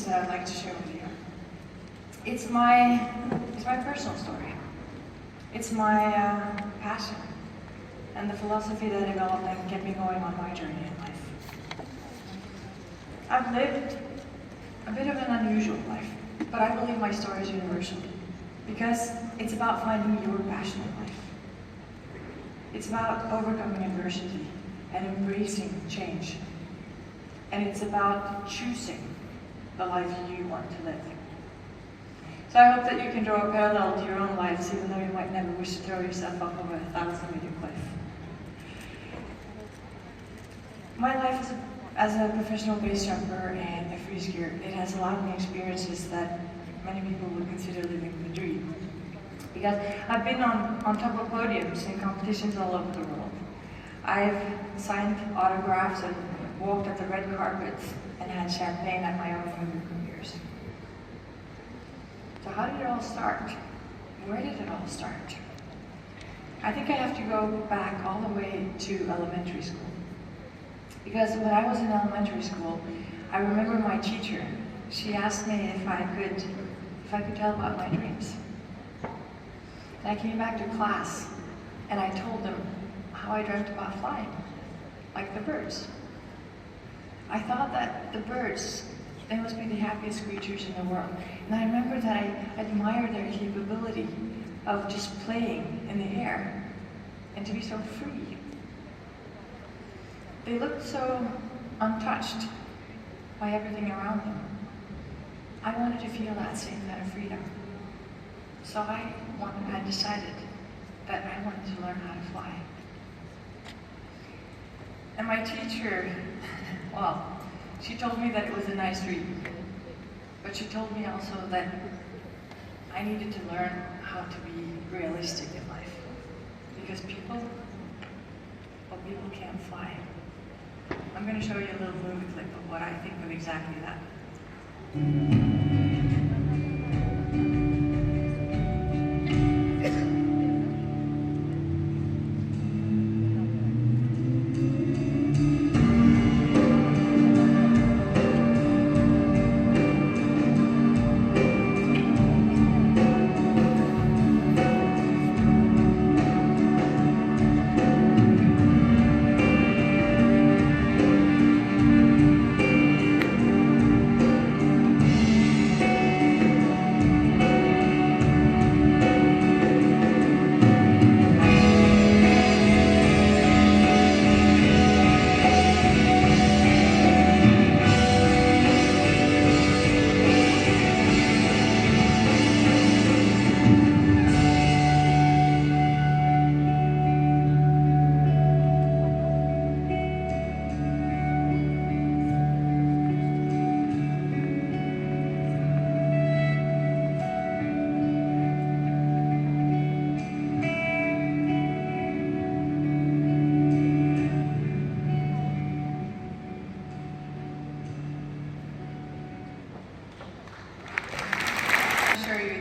that I'd like to share with you. It's my personal story. It's my passion and the philosophy that developed and kept me going on my journey in life. I've lived a bit of an unusual life, but I believe my story is universal because it's about finding your passion in life. It's about overcoming adversity and embracing change. And it's about choosing the life you want to live. So I hope that you can draw a parallel to your own lives, even though you might never wish to throw yourself up over a 1,000-meter cliff. My life as a professional base jumper and a free skier, it has allowed me experiences that many people would consider living the dream. Because I've been on top of podiums in competitions all over the world. I've signed autographs and walked at the red carpets and had champagne at my own movie premieres. So how did it all start? Where did it all start? I think I have to go back all the way to elementary school. Because when I was in elementary school, I remember my teacher, she asked me if I could tell about my dreams. And I came back to class and I told them how I dreamt about flying, like the birds. I thought that the birds, they must be the happiest creatures in the world. And I remember that I admired their capability of just playing in the air and to be so free. They looked so untouched by everything around them. I wanted to feel that same kind of freedom. So I decided that I wanted to learn how to fly. And my teacher, well, she told me that it was a nice dream, but she told me also that I needed to learn how to be realistic in life. Because people can't fly. I'm going to show you a little movie clip of what I think of exactly that.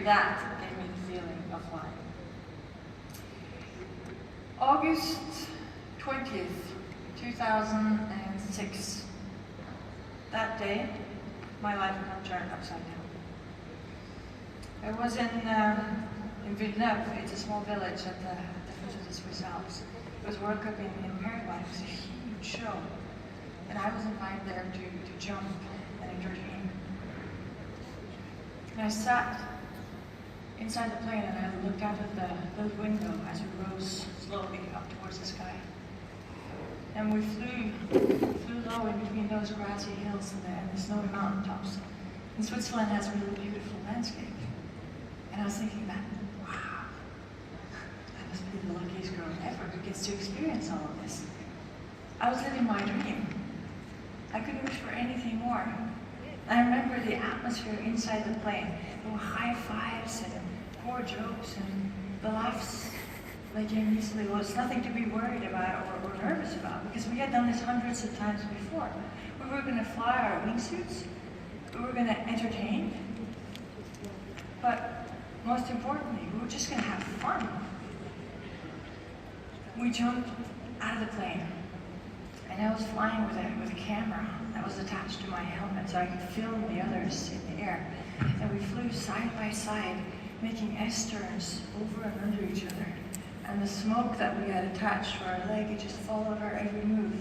That gave me the feeling of flying. August 20th, 2006. That day, my life got turned upside down. I was in Villeneuve. It's a small village at the foot of the Swiss Alps. It was World Cup in Paraguay. It was a huge show. And I was invited there to jump and entertain. And I sat inside the plane and I looked out of the window as we rose slowly up towards the sky. And we flew low in between those grassy hills and the snowy mountaintops. And Switzerland has a really beautiful landscape. And I was thinking that, wow, I must be the luckiest girl ever who gets to experience all of this. I was living my dream. I couldn't wish for anything more. I remember the atmosphere inside the plane. There were high fives and poor jokes and the laughs that came easily. Well, it's nothing to be worried about or nervous about because we had done this hundreds of times before. We were going to fly our wingsuits. We were going to entertain. But most importantly, we were just going to have fun. We jumped out of the plane. And I was flying with a camera that was attached to my helmet so I could film the others flew side by side, making S-turns over and under each other. And the smoke that we had attached to our leg, it just followed our every move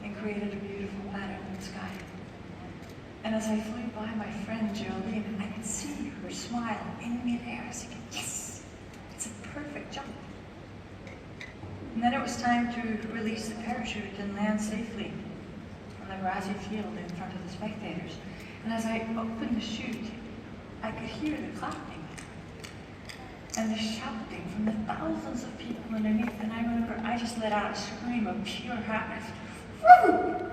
and created a beautiful pattern in the sky. And as I flew by my friend Geraldine, I could see her smile in midair. I was thinking, yes, it's a perfect jump. And then it was time to release the parachute and land safely on the grassy field in front of the spectators. And as I opened the chute, I could hear the clapping and the shouting from the thousands of people underneath. And I remember I just let out a scream of pure happiness. Woo!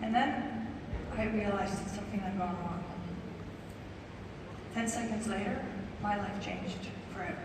And then I realized that something had gone wrong. 10 seconds later, my life changed forever.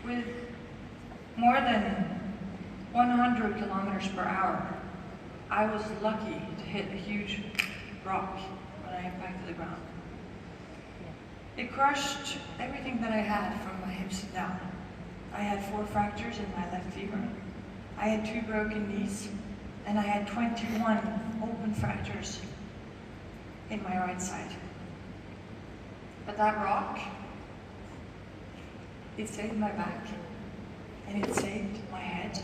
With more than 100 kilometers per hour, I was lucky to hit a huge rock when I impacted the ground. It crushed everything that I had from my hips down. I had 4 fractures in my left femur, I had 2 broken knees, and I had 21 open fractures in my right side. But that rock, it saved my back, and it saved my head,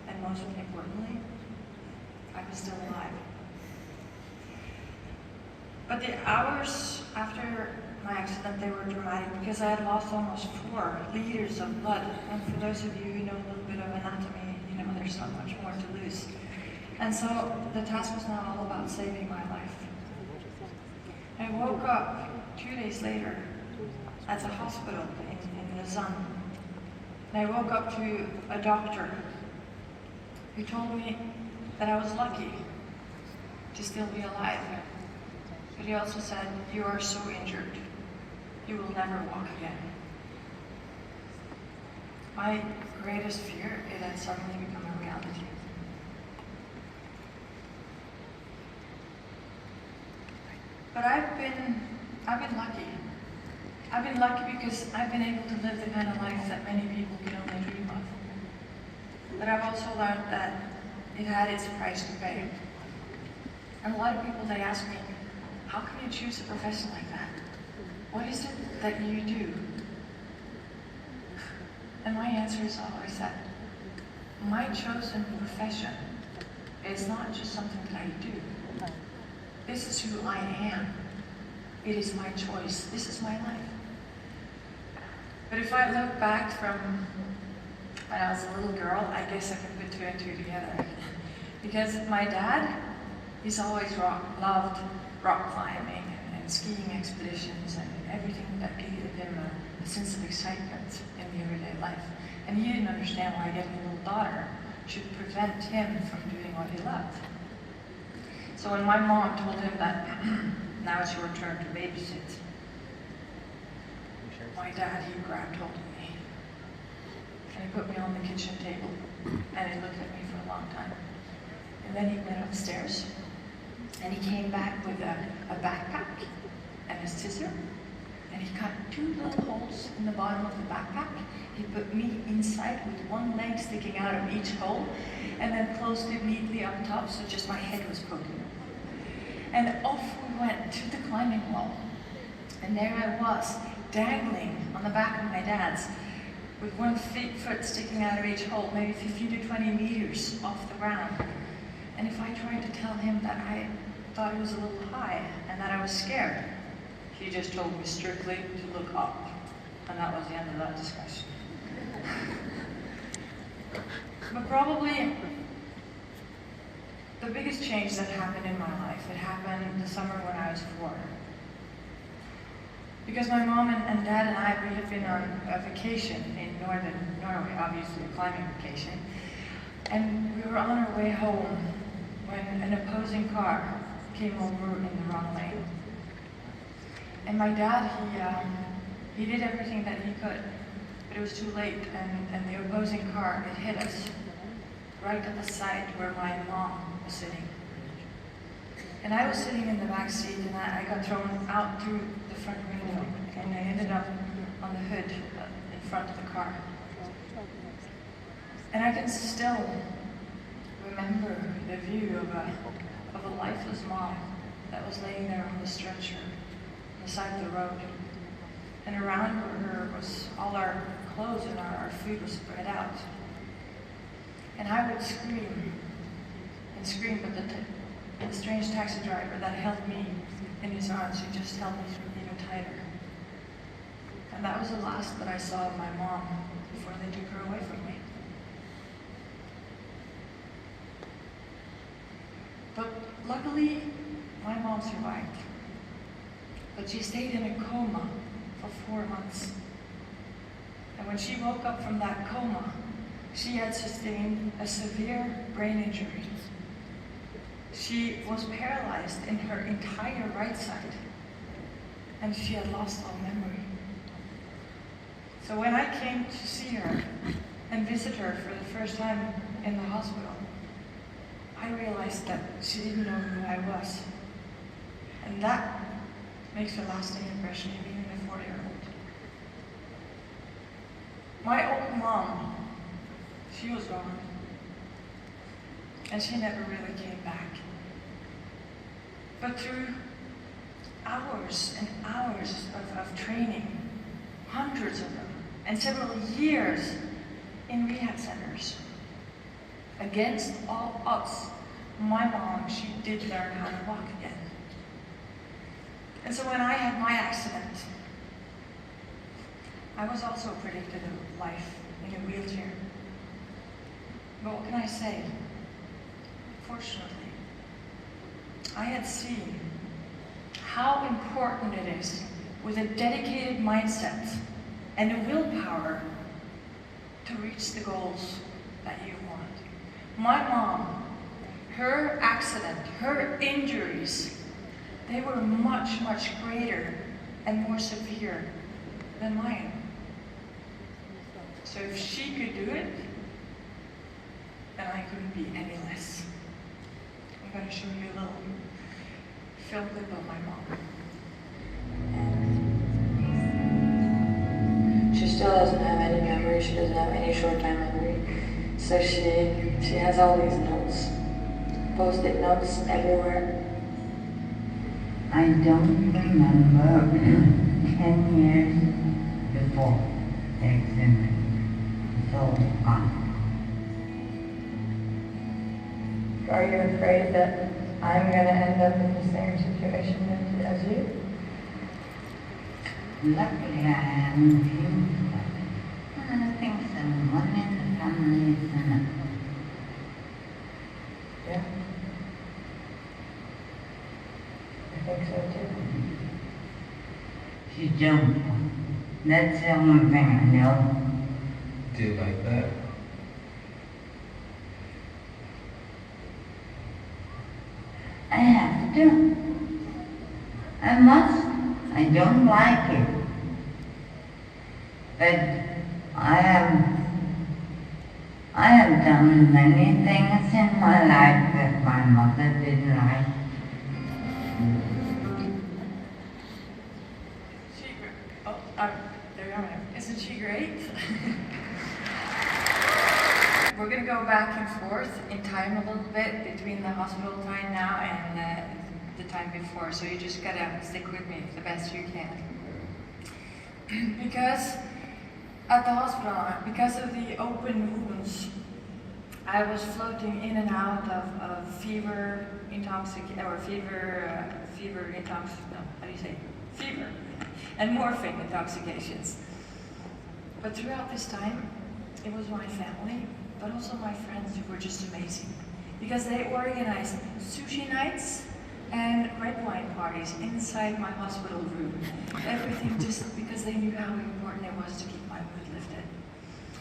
and most importantly, I was still alive. But the hours after my accident, they were dramatic because I had lost almost 4 liters of blood. And for those of you who know a little bit of anatomy, you know there's not much more to lose. And so the task was now all about saving my life. I woke up 2 days later at the hospital in Lausanne. And I woke up to a doctor who told me that I was lucky to still be alive. But he also said, "You are so injured, you will never walk again." My greatest fear, it had suddenly become a reality. But I've been lucky. I've been lucky because I've been able to live the kind of life that many people can only dream of. But I've also learned that it had its price to pay. And a lot of people, they ask me, how can you choose a profession like that? What is it that you do? And my answer is always that my chosen profession is not just something that I do. This is who I am. It is my choice. This is my life. But if I look back from when I was a little girl, I guess I can put 2 and 2 together. Because my dad, he's always loved rock climbing and skiing expeditions and everything that gave him a sense of excitement in the everyday life. And he didn't understand why getting a little daughter should prevent him from doing what he loved. So when my mom told him that now it's your turn to babysit, my dad, he grabbed hold of me and he put me on the kitchen table and he looked at me for a long time. And then he went upstairs and he came back with a backpack and a scissor, and he cut 2 little holes in the bottom of the backpack. He put me inside with 1 leg sticking out of each hole, and then closed it neatly up top so just my head was poking. And off we went to the climbing wall. And there I was, dangling on the back of my dad's, with 1 foot sticking out of each hole, maybe 15 to 20 meters off the ground. And if I tried to tell him that I thought it was a little high and that I was scared, he just told me strictly to look up. And that was the end of that discussion. But probably the biggest change that happened in my life, it happened the summer when I was 4. Because my mom and dad and I, we had been on a vacation in northern Norway, obviously a climbing vacation. And we were on our way home when an opposing car came over in the wrong lane. And my dad, he did everything that he could, but it was too late, and the opposing car, it hit us right at the side where my mom was sitting. And I was sitting in the back seat, and I got thrown out through the front window, and I ended up on the hood in front of the car. And I can still remember the view of a lifeless mom that was laying there on the stretcher on the side of the road. And around her was all our clothes, and our food was spread out. And I would scream and scream, but the strange taxi driver that held me in his arms, he just held me even tighter. And that was the last that I saw of my mom before they took her away from me. But luckily, my mom survived. But she stayed in a coma for 4 months. And when she woke up from that coma, she had sustained a severe brain injury. She was paralyzed in her entire right side, and she had lost all memory. So when I came to see her and visit her for the first time in the hospital, I realized that she didn't know who I was. And that makes a lasting impression, even in a 4-year-old. My old mom, she was gone. And she never really came back. But through hours and hours of training, hundreds of them, and several years in rehab centers, against all odds, my mom, she did learn how to walk again. And so when I had my accident, I was also predicted a life in a wheelchair. But what can I say? Fortunately, I had seen how important it is with a dedicated mindset and a willpower to reach the goals that you want. My mom, her accident, her injuries, they were much, much greater and more severe than mine. So if she could do it, then I couldn't be any less. I'm going to show you a little film clip of my mom. She still doesn't have any memory, she doesn't have any short-time memory. So she has all these notes, post-it notes everywhere. I don't remember 10 years before the accident. So gone. Are you afraid that I'm going to end up in the same situation as you? Luckily, I haven't been, but I think someone in the family is enough. Yeah. I think so too. She jumped. That's the only thing I know. Do you like that? I have to do. I must. I don't like it. But I have done many things in my life that my mother didn't like. There you are. Isn't she great? We're going to go back and forth in time a little bit between the hospital time now and the time before, so you just gotta stick with me the best you can. Because at the hospital, because of the open wounds, I was floating in and out of fever and morphine intoxications. But throughout this time, it was my family, but also my friends who were just amazing. Because they organized sushi nights and red wine parties inside my hospital room. Everything just because they knew how important it was to keep my mood lifted.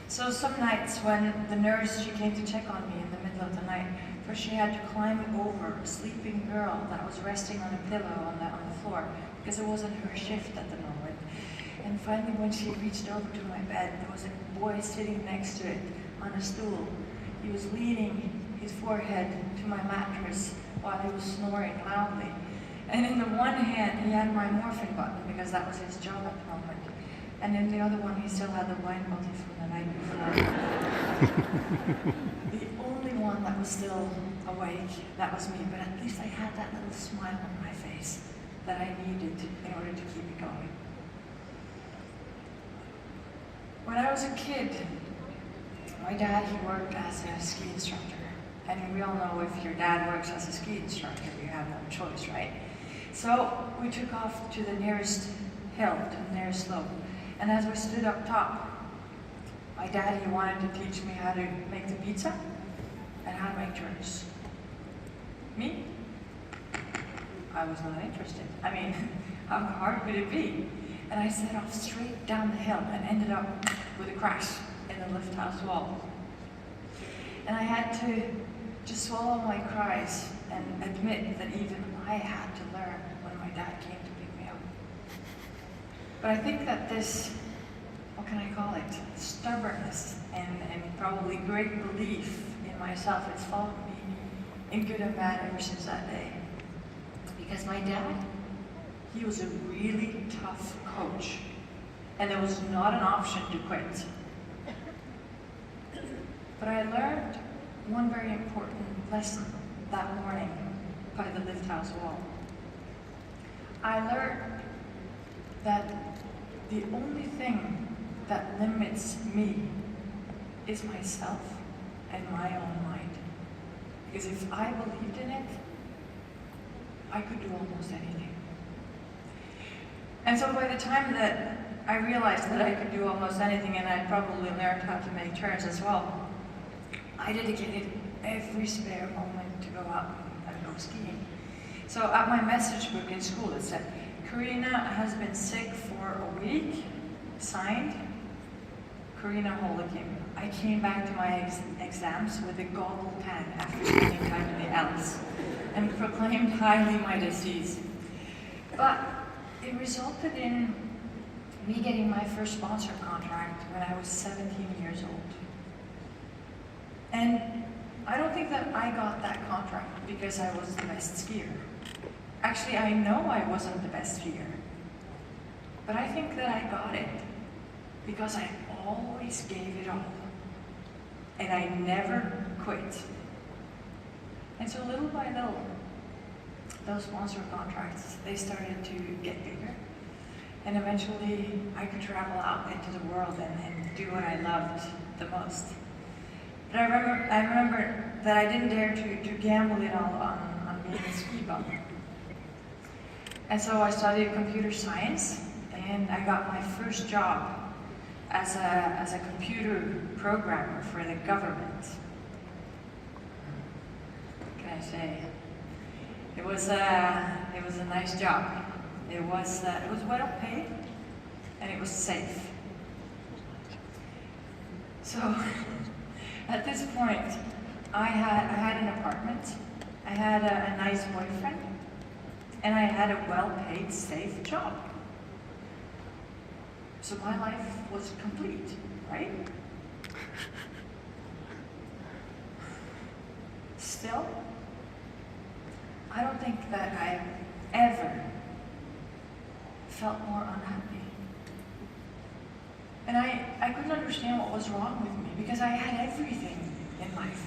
So some nights when the nurse, she came to check on me in the middle of the night, for she had to climb over a sleeping girl that was resting on a pillow on the floor because it wasn't her shift at the moment. And finally, when she reached over to my bed, there was a boy sitting next to it on a stool. He was leaning his forehead to my mattress while he was snoring loudly. And in the one hand, he had my morphine button because that was his job at the moment. And in the other one, he still had the wine bottle from the night before. The only one that was still awake, that was me. But at least I had that little smile on my face that I needed in order to keep it going. When I was a kid, my dad, he worked as a ski instructor. And we all know if your dad works as a ski instructor, you have no choice, right? So we took off to the nearest hill, to the nearest slope. And as we stood up top, my dad, he wanted to teach me how to make the pizza and how to make turns. Me? I was not interested. I mean, how hard could it be? And I set off straight down the hill and ended up with a crash in the lift house wall. And I had to just swallow my cries and admit that even I had to learn when my dad came to pick me up. But I think that this, what can I call it, stubbornness and probably great belief in myself, it's followed me in good and bad ever since that day. Because my dad, he was a really tough coach, and there was not an option to quit. But I learned one very important lesson that morning by the lift house wall. I learned that the only thing that limits me is myself and my own mind. Because if I believed in it, I could do almost anything. And so by the time that I realized that I could do almost anything, and I'd probably learned how to make turns as well, I dedicated every spare moment to go out and go skiing. So at my message book in school it said, Karina has been sick for a week, signed, Karina Holikim. I came back to my exams with a goggle tan after spending time in the Alps and proclaimed highly my disease. But it resulted in me getting my first sponsor contract when I was 17 years old. And I don't think that I got that contract because I was the best skier. Actually, I know I wasn't the best skier. But I think that I got it because I always gave it all. And I never quit. And so little by little, those sponsor contracts, they started to get bigger. And eventually I could travel out into the world and do what I loved the most. But I remember that I didn't dare to gamble it all on being a ski bum. And so I studied computer science, and I got my first job as a computer programmer for the government. What can I say? It was a nice job. It was well paid, and it was safe. So at this point, I had an apartment, I had a nice boyfriend, and I had a well-paid, safe job. So my life was complete, right? Still, I don't think that I've ever felt more unhappy. And I couldn't understand what was wrong with me because I had everything in life.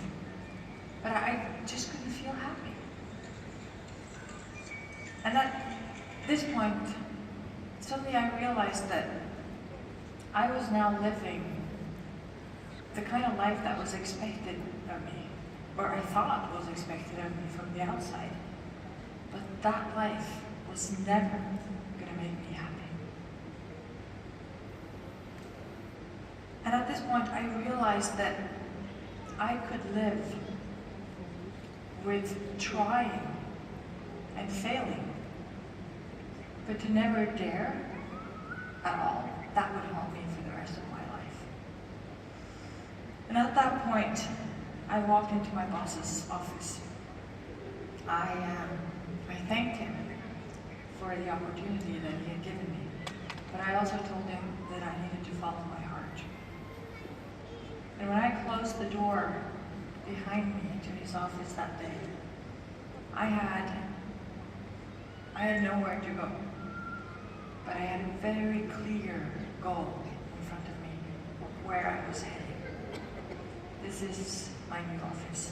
But I just couldn't feel happy. And at this point, suddenly I realized that I was now living the kind of life that was expected of me, or I thought was expected of me from the outside. But that life was never going to make me happy. And at this point, I realized that I could live with trying and failing, but to never dare at all, that would haunt me for the rest of my life. And at that point, I walked into my boss's office. I thanked him for the opportunity that he had given me, but I also told him that I needed to follow my heart. And when I closed the door behind me into his office that day, I had nowhere to go, but I had a very clear goal in front of me, where I was heading. This is my new office.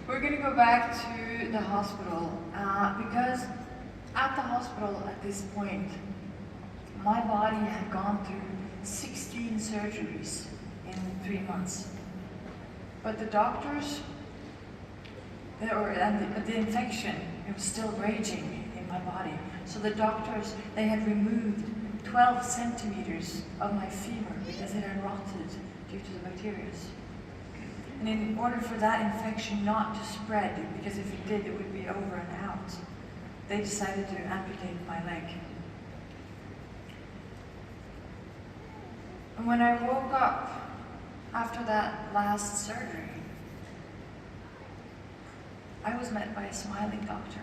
We're going to go back to the hospital because at the hospital at this point, my body had gone through 16 surgeries in 3 months. But the doctors, the infection, it was still raging in my body. So the doctors, they had removed 12 centimeters of my femur because it had rotted due to the bacteria. And in order for that infection not to spread, because if it did, it would be over and out, they decided to amputate my leg. And when I woke up after that last surgery, I was met by a smiling doctor.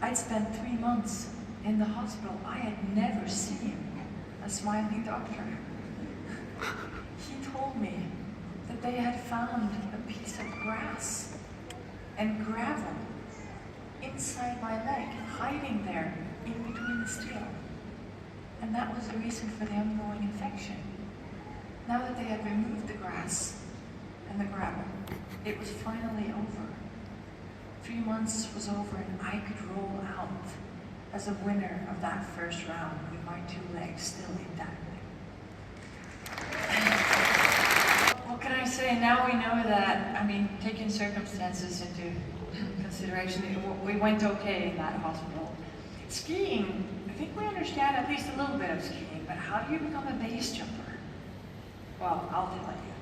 I'd spent 3 months in the hospital. I had never seen a smiling doctor. He told me that they had found a piece of grass and gravel inside my leg, hiding there in between the steel. And that was the reason for the ongoing infection. Now that they had removed the grass and the gravel, it was finally over. 3 months was over and I could roll out as a winner of that first round with my 2 legs still intact. What can I say? Now we know that, taking circumstances into consideration, we went okay in that hospital. Skiing, I think we understand at least a little bit of skiing, but how do you become a base jumper? Well, I'll tell you.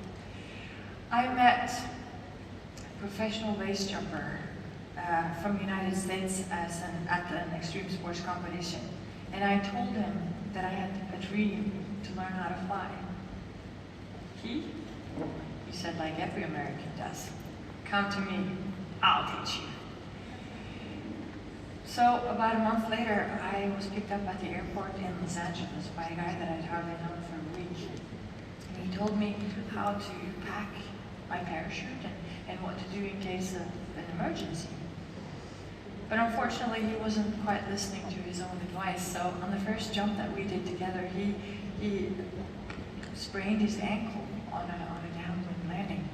I met a professional base jumper from the United States at an extreme sports competition, and I told him that I had a dream to learn how to fly. He said, like every American does, come to me, I'll teach you. So about a month later, I was picked up at the airport in Los Angeles by a guy that I'd hardly known for a week. And he told me how to pack my parachute and what to do in case of an emergency. But unfortunately, he wasn't quite listening to his own advice. So on the first jump that we did together, he sprained his ankle on a downwind landing.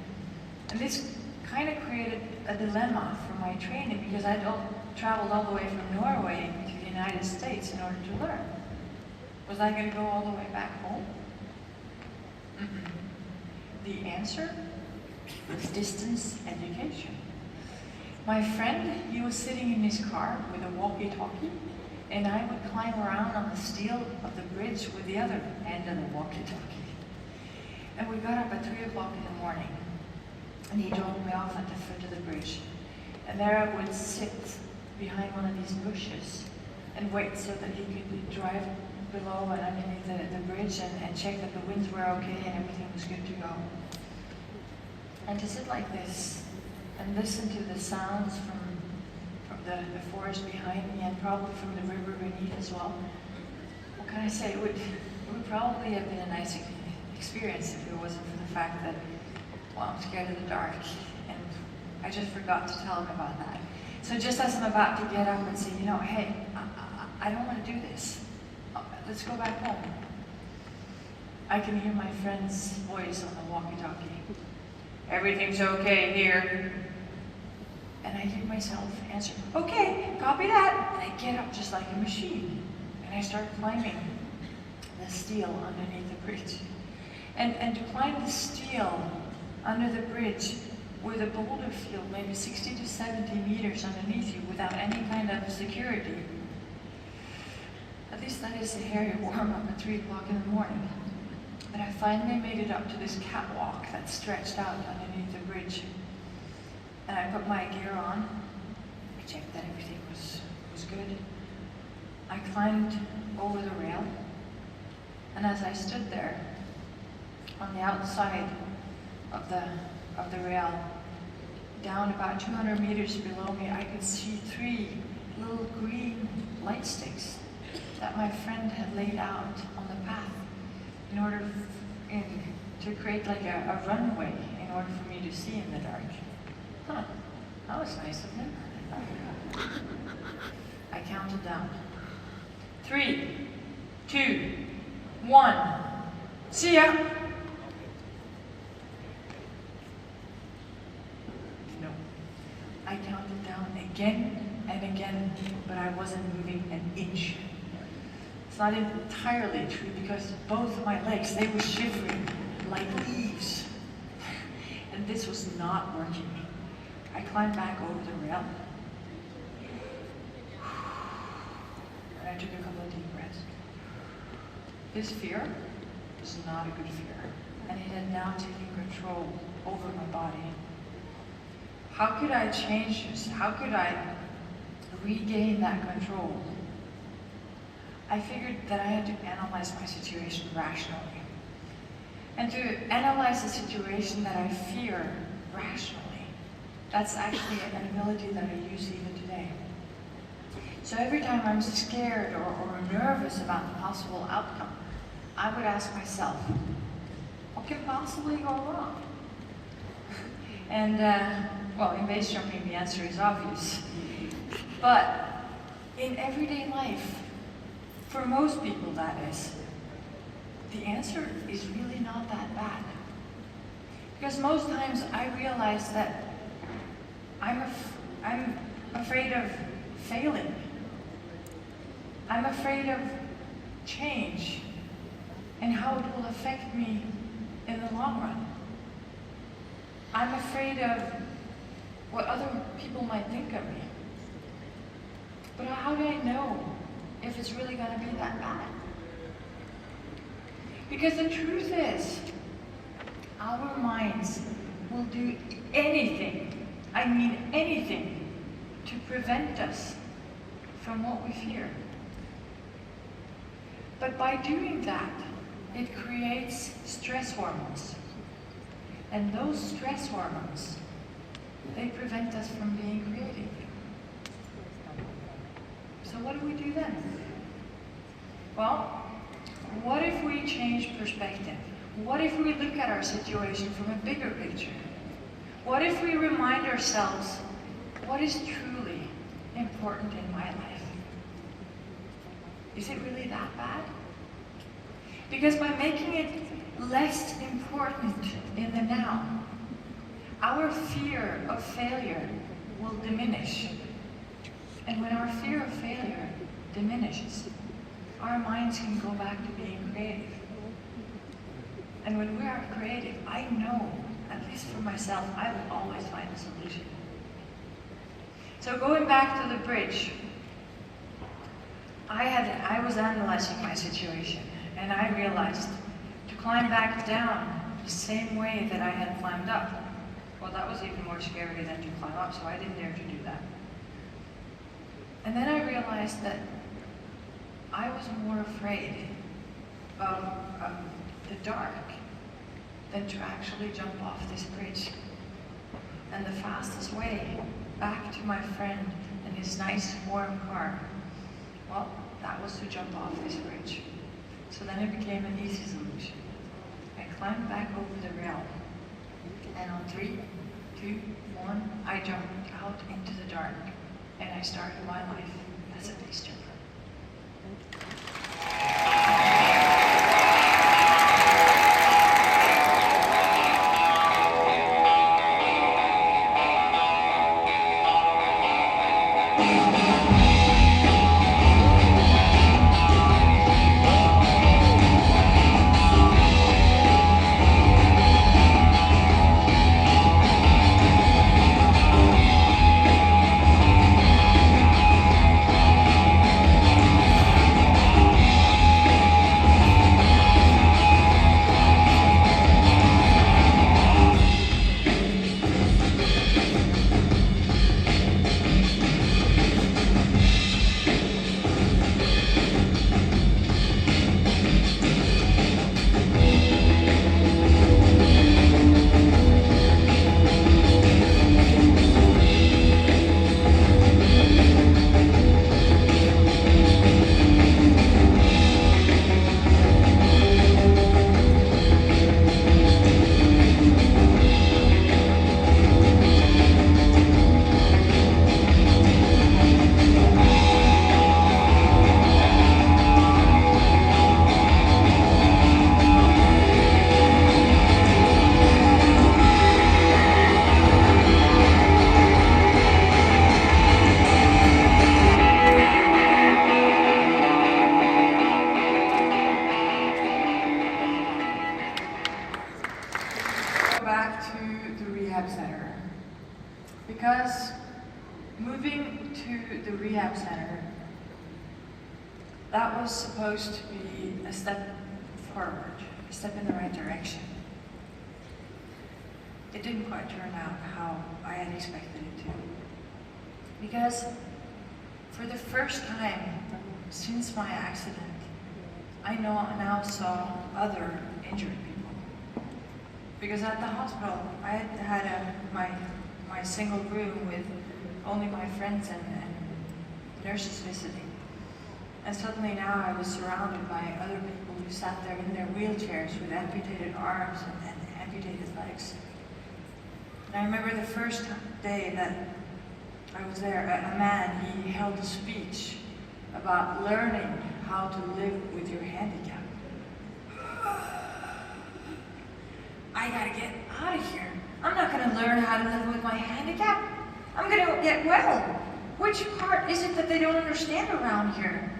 And this kind of created a dilemma for my training because I'd traveled all the way from Norway to the United States in order to learn. Was I going to go all the way back home? The answer was distance education. My friend, he was sitting in his car with a walkie-talkie, and I would climb around on the steel of the bridge with the other end of the walkie-talkie. And we got up at 3 o'clock in the morning, And he dropped me off at the foot of the bridge. And there I would sit behind one of these bushes and wait so that he could drive below and underneath the bridge and check that the winds were okay and everything was good to go. And to sit like this and listen to the sounds from the forest behind me and probably from the river beneath as well. What can I say? It would probably have been a nice experience if it wasn't for the fact that, well, I'm scared of the dark, and I just forgot to tell him about that. So just as I'm about to get up and say, hey, I don't want to do this. Let's go back home. I can hear my friend's voice on the walkie-talkie. Everything's okay here. And I hear myself answer, okay, copy that. And I get up just like a machine. And I start climbing the steel underneath the bridge. And to climb the steel under the bridge with a boulder field maybe 60 to 70 meters underneath you without any kind of security. At least that is a hairy warm-up at 3 o'clock in the morning. But I finally made it up to this catwalk that stretched out underneath the bridge. And I put my gear on. I checked that everything was good. I climbed over the rail. And as I stood there, on the outside of the rail, down about 200 meters below me, I could see 3 little green light sticks that my friend had laid out on the path in order to create like a runway in order for me to see in the dark. Huh, that was nice of him. I counted down. 3, 2, 1. See ya! No. I counted down again and again, but I wasn't moving an inch. It's not entirely true because both of my legs, they were shivering like leaves. And this was not working. I climbed back over the rail. And I took a couple of deep breaths. This fear was not a good fear. And it had now taken control over my body. How could I change this? How could I regain that control? I figured that I had to analyze my situation rationally. And to analyze the situation that I fear rationally, that's actually an ability that I use even today. So every time I'm scared or nervous about the possible outcome, I would ask myself, what can possibly go wrong? And, well, in base jumping, the answer is obvious. But in everyday life, for most people that is, the answer is really not that bad. Because most times I realize that I'm afraid of failing. I'm afraid of change and how it will affect me in the long run. I'm afraid of what other people might think of me. But how do I know if it's really going to be that bad? Because the truth is, our minds will do anything, I mean anything, to prevent us from what we fear. But by doing that, it creates stress hormones. And those stress hormones, they prevent us from being creative. So what do we do then? Well, what if we change perspective? What if we look at our situation from a bigger picture? What if we remind ourselves, what is truly important in my life? Is it really that bad? Because by making it less important in the now, our fear of failure will diminish. And when our fear of failure diminishes, our minds can go back to being creative. And when we are creative, I know, at least for myself, I will always find a solution. So going back to the bridge, I was analyzing my situation, and I realized to climb back down the same way that I had climbed up Well, that was even more scary than to climb up, so I didn't dare to do that. And then I realized that I was more afraid of the dark than to actually jump off this bridge. And the fastest way back to my friend and his nice warm car, well, that was to jump off this bridge. So then it became an easy solution. I climbed back over the rail, and on 3, 2, 1, I jumped out into the dark, and I started my life as a base jumper. Center, because moving to the rehab center, that was supposed to be a step forward, a step in the right direction. It didn't quite turn out how I had expected it to, because for the first time since my accident, I now saw other injured people. Because at the hospital, I had my single room with only my friends and nurses visiting. And suddenly now I was surrounded by other people who sat there in their wheelchairs with amputated arms and amputated legs. And I remember the first day that I was there, a man, he held a speech about learning how to live with your handicap. I gotta get out of here. I'm not gonna learn how to live with my handicap. I'm gonna get well. Which part is it that they don't understand around here?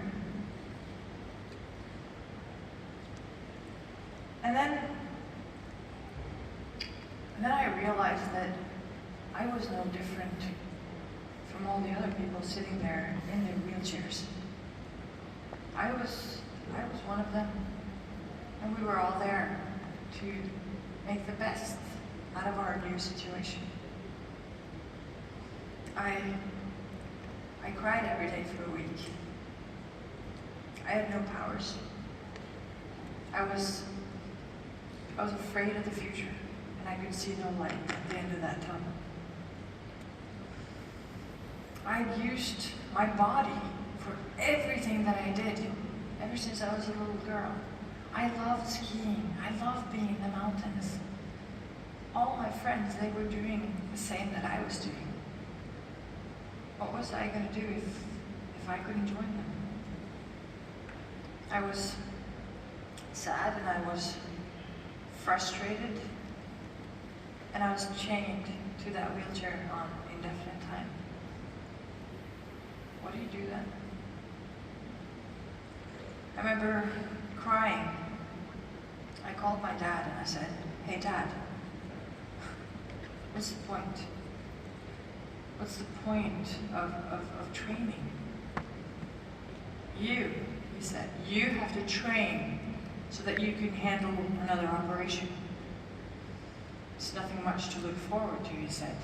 And then I realized that I was no different from all the other people sitting there in their wheelchairs. I was one of them, and we were all there to make the best out of our new situation. I cried every day for a week. I had no powers. I was afraid of the future, and I could see no light at the end of that tunnel. I'd used my body for everything that I did ever since I was a little girl. I loved skiing. I loved being in the mountains. All my friends, they were doing the same that I was doing. What was I going to do if I couldn't join them? I was sad and I was frustrated, and I was chained to that wheelchair on indefinite time. What do you do then? I remember crying. I called my dad and I said, "Hey Dad, what's the point? What's the point of training? You," he said, "you have to train so that you can handle another operation." It's nothing much to look forward to, he said,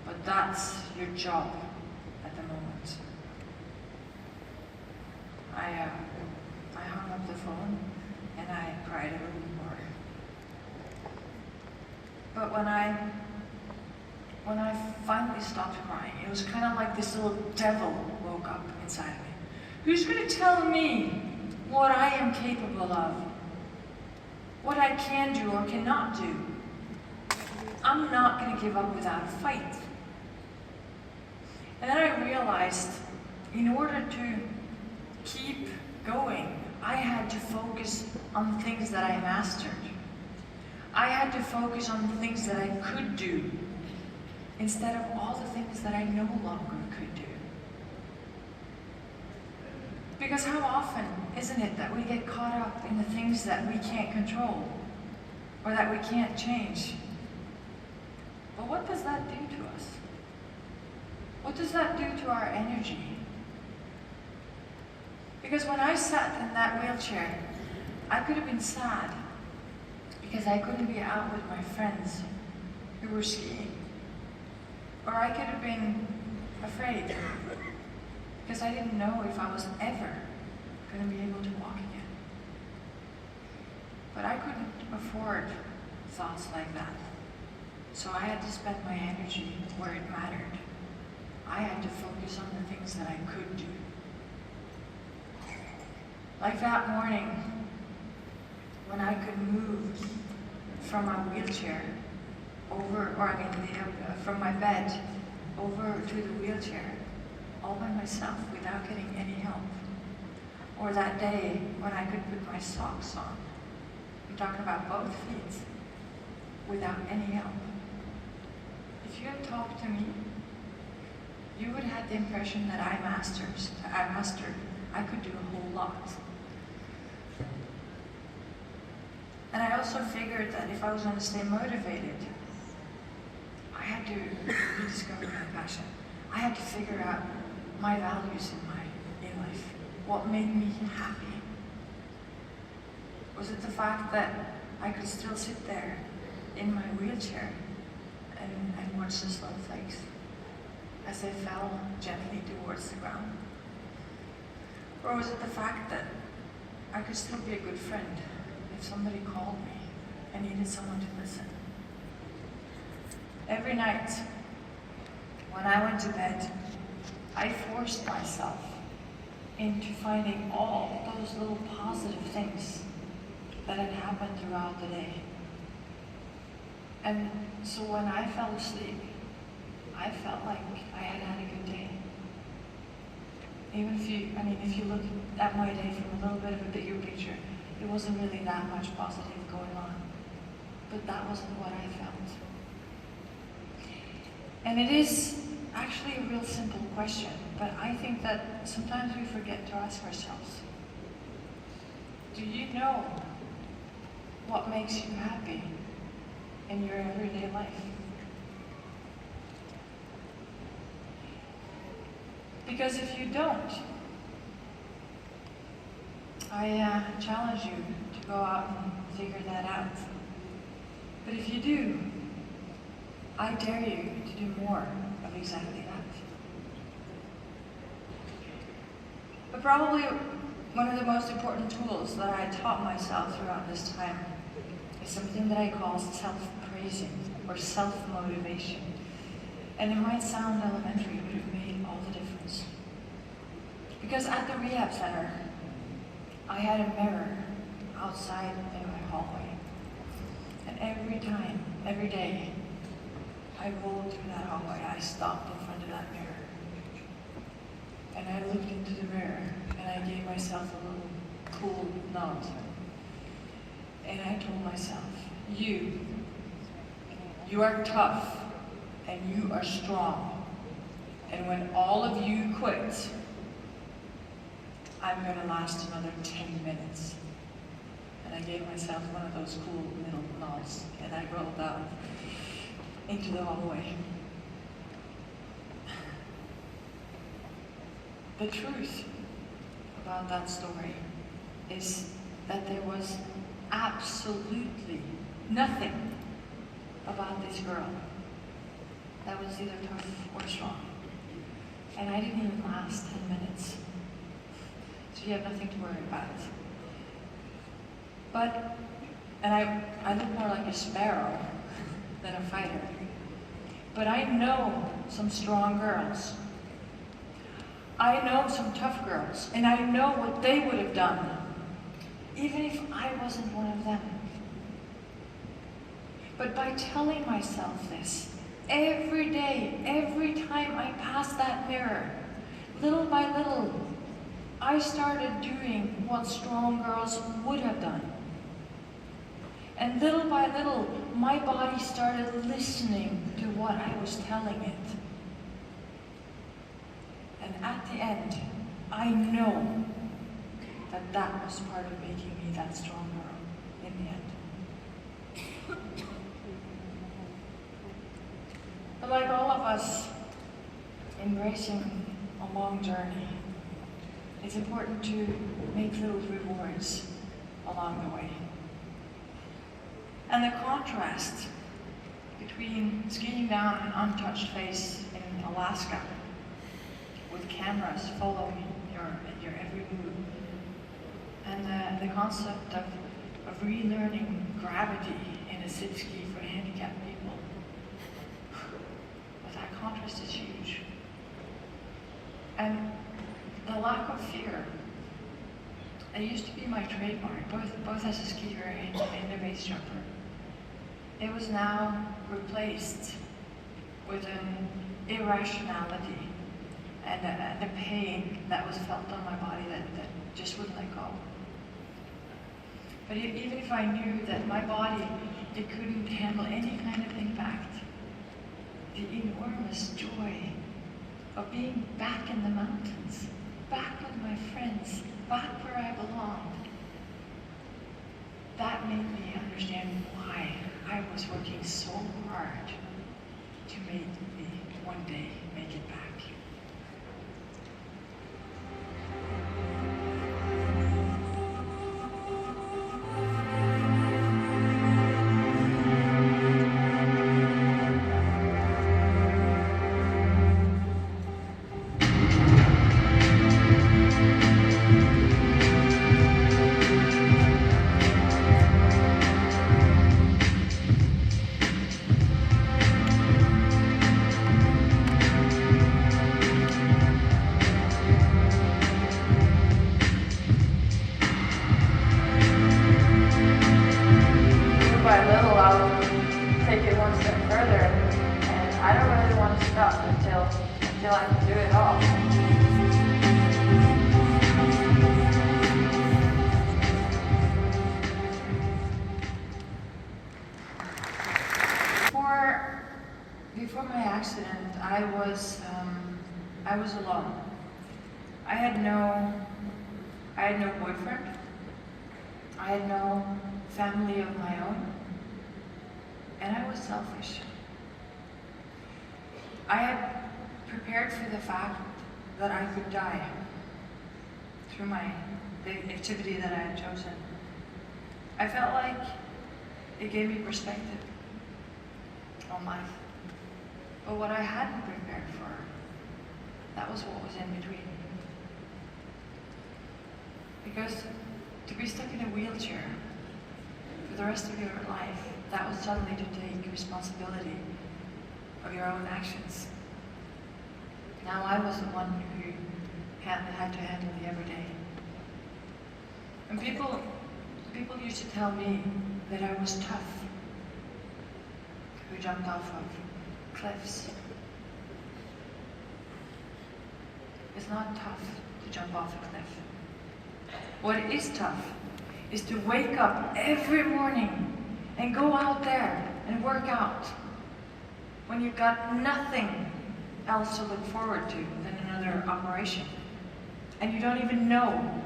but that's your job at the moment. I hung up the phone and I cried a little more. But when I finally stopped crying, it was kind of like this little devil woke up inside of me. Who's going to tell me what I am capable of? What I can do or cannot do? I'm not going to give up without a fight. And then I realized, in order to keep going, I had to focus on the things that I mastered. I had to focus on the things that I could do, instead of all the things that I no longer could do. Because how often, isn't it, that we get caught up in the things that we can't control, or that we can't change? But what does that do to us? What does that do to our energy? Because when I sat in that wheelchair, I could have been sad because I couldn't be out with my friends who were skiing. Or I could have been afraid because I didn't know if I was ever going to be able to walk again. But I couldn't afford thoughts like that. So I had to spend my energy where it mattered. I had to focus on the things that I could do. Like that morning, when I could move from my wheelchair from my bed over to the wheelchair, all by myself without getting any help. Or that day when I could put my socks on, I'm talking about both feet, without any help. If you had talked to me, you would have had the impression that I mastered. I could do a whole lot. And I also figured that if I was going to stay motivated, I had to rediscover my passion. I had to figure out my values in life. What made me happy? Was it the fact that I could still sit there in my wheelchair and watch the snowflakes as they fell gently towards the ground? Or was it the fact that I could still be a good friend if somebody called me and needed someone to listen? Every night, when I went to bed, I forced myself into finding all those little positive things that had happened throughout the day. And so when I fell asleep, I felt like I had had a good day. Even if you look at my day from a little bit of a bigger picture, it wasn't really that much positive going on. But that wasn't what I felt. And it is actually a real simple question, but I think that sometimes we forget to ask ourselves, do you know what makes you happy in your everyday life? Because if you don't, I challenge you to go out and figure that out. But if you do, I dare you to do more of exactly that. But probably one of the most important tools that I taught myself throughout this time is something that I call self-praising or self-motivation. And it might sound elementary, but it made all the difference. Because at the rehab center, I had a mirror outside in my hallway. And every day, I rolled through that hallway, I stopped in front of that mirror. And I looked into the mirror, and I gave myself a little cool nod. And I told myself, you are tough, and you are strong. And when all of you quit, I'm going to last another 10 minutes. And I gave myself one of those cool middle nods, and I rolled out into the hallway. The truth about that story is that there was absolutely nothing about this girl that was either tough or strong. And I didn't even last 10 minutes. So you have nothing to worry about. And I look more like a sparrow than a fighter. But I know some strong girls. I know some tough girls, and I know what they would have done, even if I wasn't one of them. But by telling myself this, every day, every time I pass that mirror, little by little, I started doing what strong girls would have done. And little by little, my body started listening to what I was telling it. And at the end, I know that that was part of making me that strong girl in the end. But like all of us embracing a long journey, it's important to make little rewards along the way. And the contrast between skiing down an untouched face in Alaska with cameras following your every move, and the concept of relearning gravity in a sit ski for handicapped people. But that contrast is huge. And the lack of fear, it used to be my trademark, both as a skier and a base jumper. It was now replaced with an irrationality and a pain that was felt on my body that just wouldn't let go. But even if I knew that my body, it couldn't handle any kind of impact, the enormous joy of being back in the mountains, back with my friends, back where I belonged, that made me understand why I was working so hard to make me one day make it back. By little, I'll take it one step further, and I don't really want to stop until I can do it all. Before my accident, I was alone. I had no boyfriend. I had no family of my own. And I was selfish. I had prepared for the fact that I could die through the activity that I had chosen. I felt like it gave me perspective on life. But what I hadn't prepared for, that was what was in between. Because to be stuck in a wheelchair for the rest of your life, that was suddenly to take responsibility of your own actions. Now I was the one who had to handle the everyday. And people used to tell me that I was tough, who jumped off of cliffs. It's not tough to jump off a cliff. What is tough is to wake up every morning and go out there and work out when you've got nothing else to look forward to than another operation. And you don't even know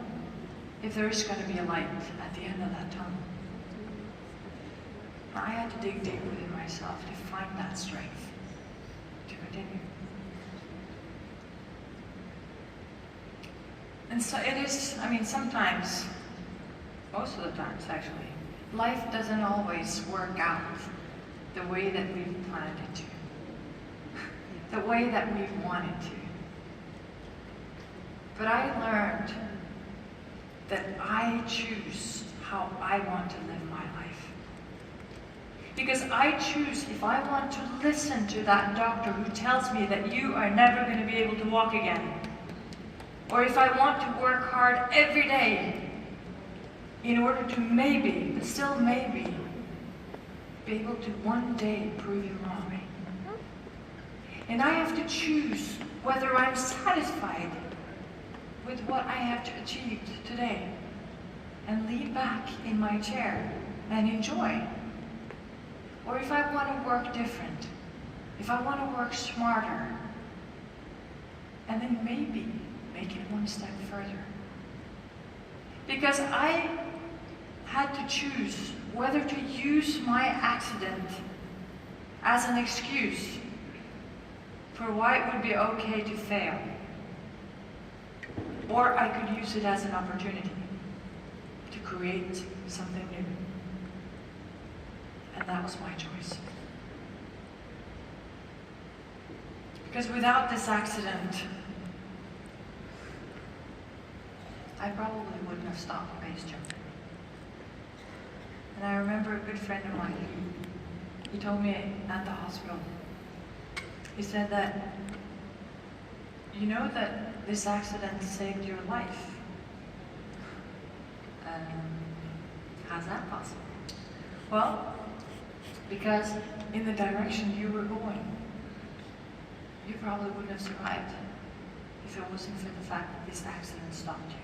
if there is going to be a light at the end of that tunnel. I had to dig deep within myself to find that strength to continue. And so it is, sometimes, most of the times actually, life doesn't always work out the way that we've planned it to, the way that we want it to. But I learned that I choose how I want to live my life. Because I choose if I want to listen to that doctor who tells me that you are never going to be able to walk again. Or if I want to work hard every day in order to maybe, but still maybe, be able to one day prove you wrong. And I have to choose whether I'm satisfied with what I have achieved today and lean back in my chair and enjoy. Or if I want to work different, if I want to work smarter, and then maybe make it one step further. Because I had to choose whether to use my accident as an excuse for why it would be okay to fail. Or I could use it as an opportunity to create something new. And that was my choice. Because without this accident, I probably wouldn't have stopped base jumping. And I remember a good friend of mine, he told me at the hospital, he said that, you know that this accident saved your life. How's that possible? Well, because in the direction you were going, you probably wouldn't have survived if it wasn't for the fact that this accident stopped you.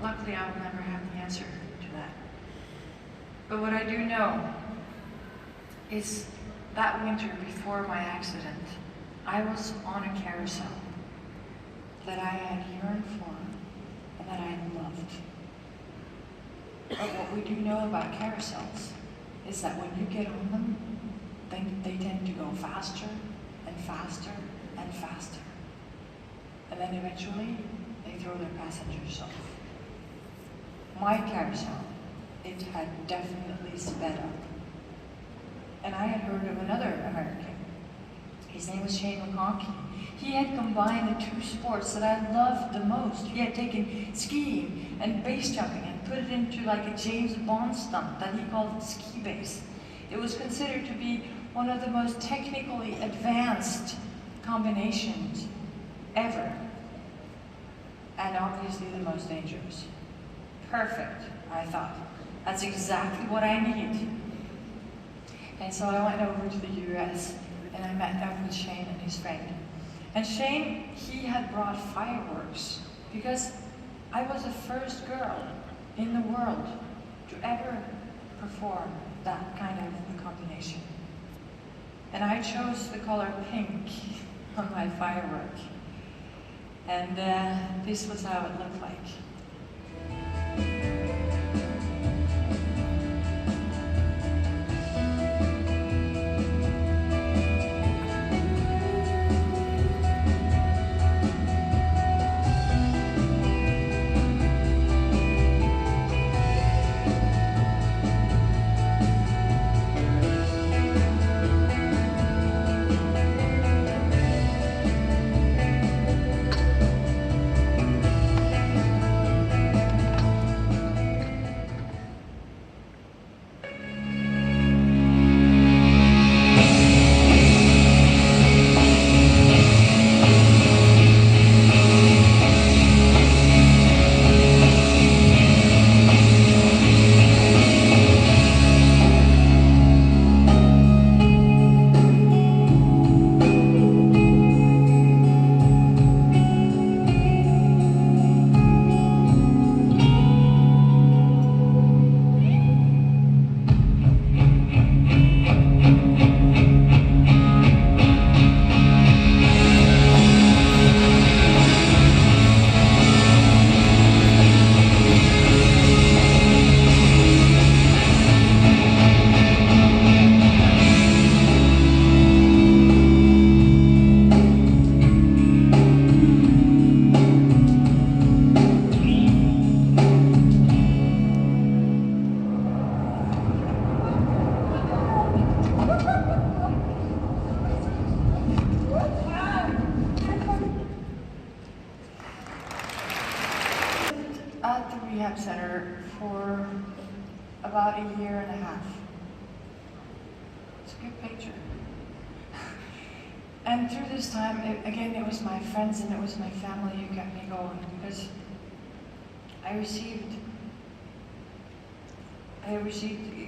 Luckily, I will never have the answer to that. But what I do know is that winter before my accident, I was on a carousel that I had yearned for and that I loved. But what we do know about carousels is that when you get on them, they tend to go faster and faster and faster. And then eventually, they throw their passengers off. My carousel, it had definitely sped up. And I had heard of another American. His name was Shane McConkey. He had combined the two sports that I loved the most. He had taken skiing and base jumping and put it into like a James Bond stunt that he called ski base. It was considered to be one of the most technically advanced combinations ever. And obviously the most dangerous. Perfect, I thought. That's exactly what I need. And so I went over to the US and I met up with Shane and his friend. And Shane, he had brought fireworks because I was the first girl in the world to ever perform that kind of a combination. And I chose the color pink on my firework. And this was how it looked like. rehab center for about a year and a half. It's a good picture. And through this time, again, it was my friends and it was my family who kept me going, because I received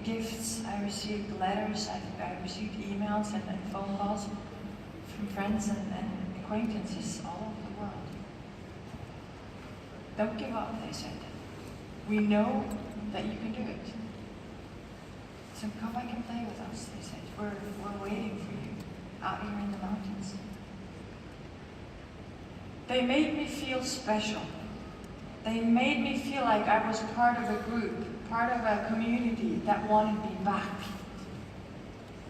gifts, I received letters, I received emails and phone calls from friends and acquaintances all over the world. Don't give up, they said. We know that you can do it. So come back and play with us, they said. We're waiting for you out here in the mountains. They made me feel special. They made me feel like I was part of a group, part of a community that wanted me back.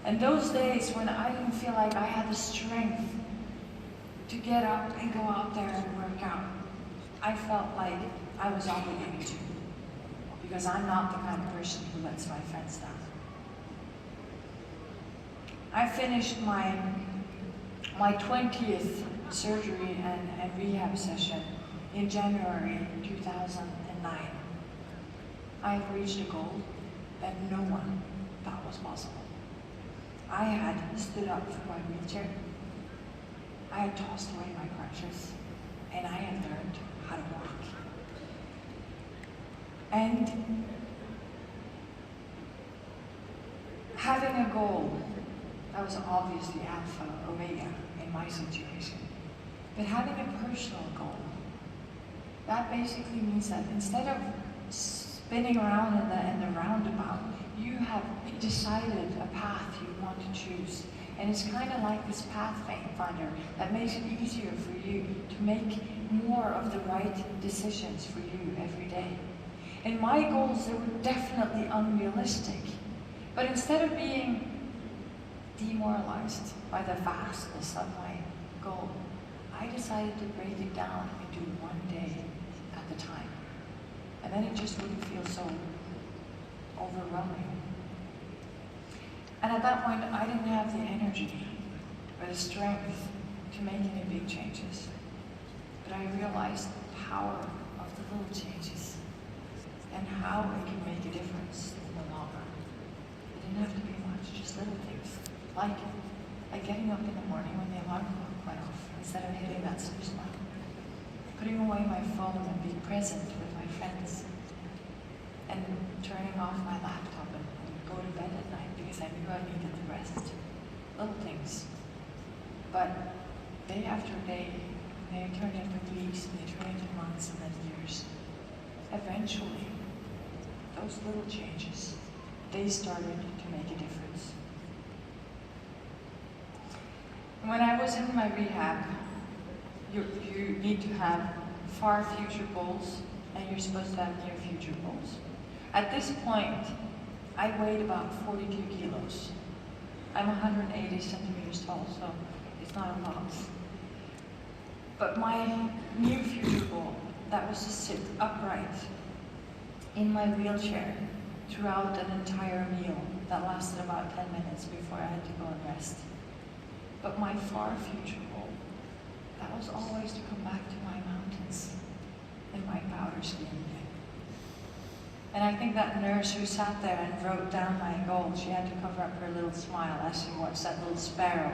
And those days when I didn't feel like I had the strength to get up and go out there and work out, I felt like I was obligated to, because I'm not the kind of person who lets my friends down. I finished my 20th surgery and rehab session in January 2009. I have reached a goal that no one thought was possible. I had stood up from my wheelchair. I had tossed away my crutches, and I had learned how to walk. And having a goal, that was obviously alpha, omega in my situation. But having a personal goal, that basically means that instead of spinning around in the roundabout, you have decided a path you want to choose. And it's kind of like this pathfinder that makes it easier for you to make more of the right decisions for you every day. And my goals, they were definitely unrealistic. But instead of being demoralized by the vastness of my goal, I decided to break it down and do one day at a time. And then it just wouldn't feel so overwhelming. And at that point, I didn't have the energy or the strength to make any big changes. But I realized the power of the little changes and how it can make a difference in the long run. It didn't have to be much, just little things. Like getting up in the morning when the alarm clock went off instead of hitting that snooze button. Putting away my phone and being present with my friends. And turning off my laptop and go to bed at night because I knew I needed the rest. Little things. But day after day, they turned into weeks, and they turned into months, and then years. Eventually, those little changes, they started to make a difference. When I was in my rehab, you need to have far future goals, and you're supposed to have near future goals. At this point, I weighed about 42 kilos. I'm 180 centimeters tall, so it's not a lot. But my near future goal, that was to sit upright in my wheelchair throughout an entire meal that lasted about 10 minutes before I had to go and rest. But my far future goal, that was always to come back to my mountains and my powder skiing again. And I think that nurse who sat there and wrote down my goal, she had to cover up her little smile as she watched that little sparrow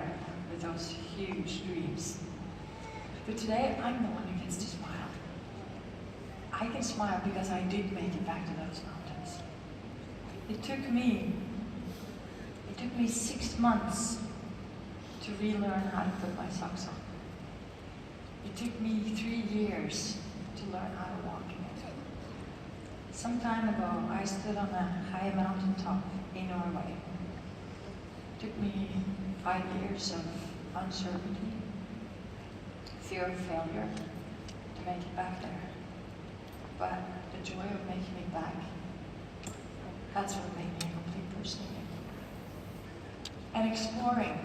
with those huge dreams. But today, I'm the one who gets to smile. I can smile because I did make it back to those mountains. It took me 6 months to relearn how to put my socks on. It took me 3 years to learn how to walk again. Some time ago, I stood on a high mountaintop in Norway. It took me 5 years of uncertainty, fear of failure to make it back there. But the joy of making it back, that's what made me a complete person again. And exploring.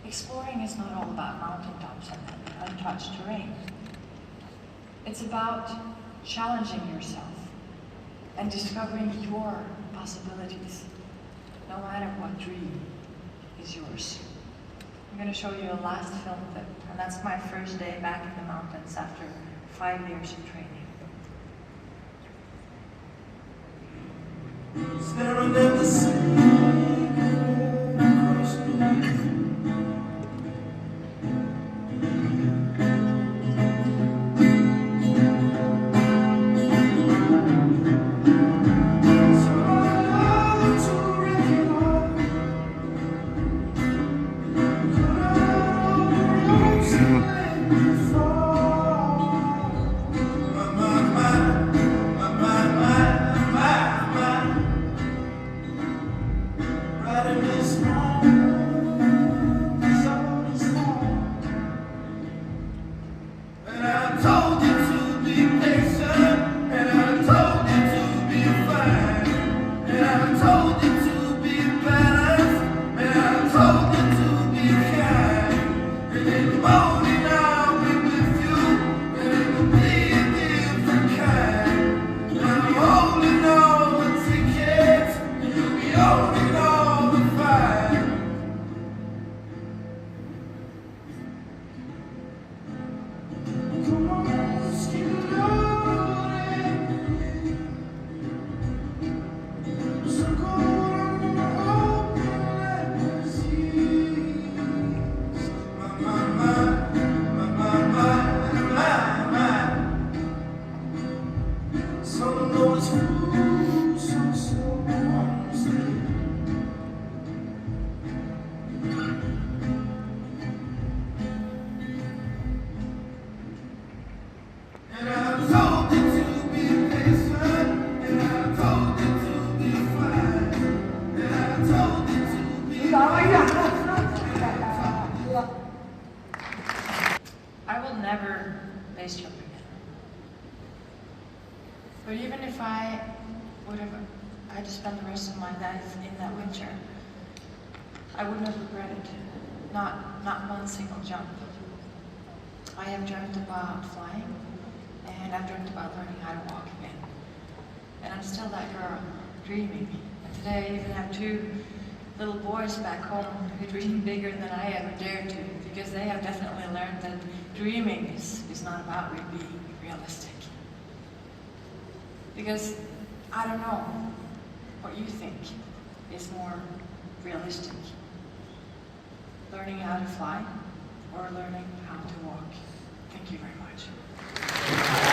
Exploring is not all about mountaintops and untouched terrain. It's about challenging yourself and discovering your possibilities, no matter what dream is yours. I'm going to show you a last film clip, and that's my first day back in the mountains after 5 years of training. staring at the sea across me. I will never base jump again. But even if I would have had to spend the rest of my life in that winter, I wouldn't have regretted not one single jump. I have dreamt about flying, and I've dreamt about learning how to walk again. And I'm still that girl, dreaming. And today I even have two little boys back home who dream bigger than I ever dared to, because they have definitely learned that dreaming is not about being realistic. Because I don't know what you think is more realistic. Learning how to fly or learning how to walk. Thank you very much.